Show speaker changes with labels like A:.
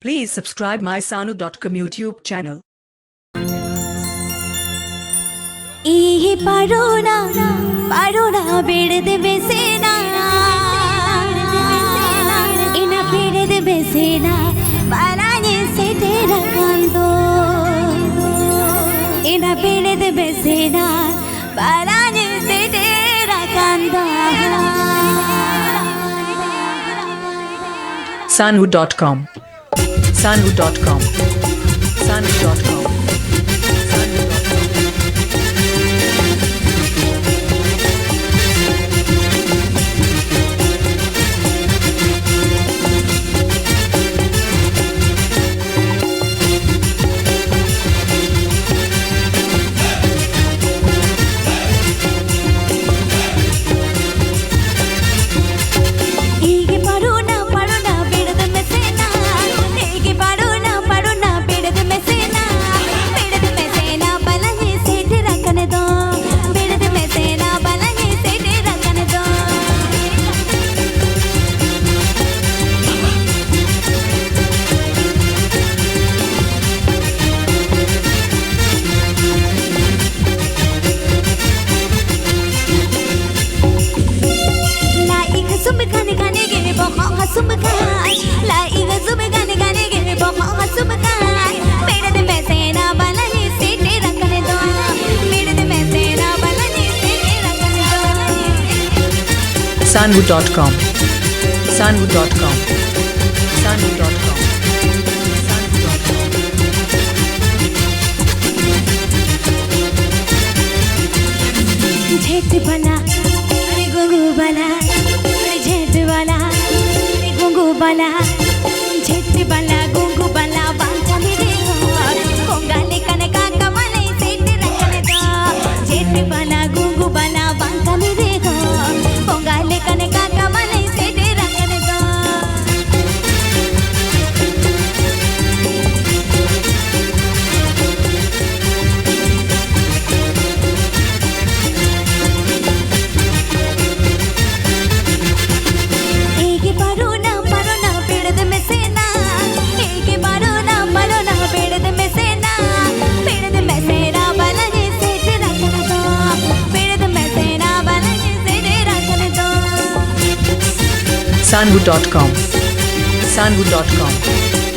A: Please subscribe my Sanu.com YouTube channel.
B: ಈ ಪಡೋಣ ಬಿಡದೆ ಬೆಸೆನ ಇನ ಬಿಡದೆ ಬೆಸೆನ ಬಾಲಾನೆ ಸೆಟೆರ ಕಂದೋ ಇನ ಬಿಡದೆ ಬೆಸೆನ ಬಾಲಾನೆ ಸೆಟೆರ ಕಂದೋ
A: Sanu.com. Sanu.com. Sanu.com. Sanu.com. Sanu.com. Sanu.com.
B: Z वाला अरे गुंगू वाला अरे झेट वाला अरे गुंगू वाला झेट वाला गुंगू वाला बांचा मेरे कोंगाले कने का कमले सेट रखने दो झेट वाला गुंगू वाला बांचा मेरे कोंगाले कने का कमले सेट रखने दो
A: Sanu.com. Sanu.com.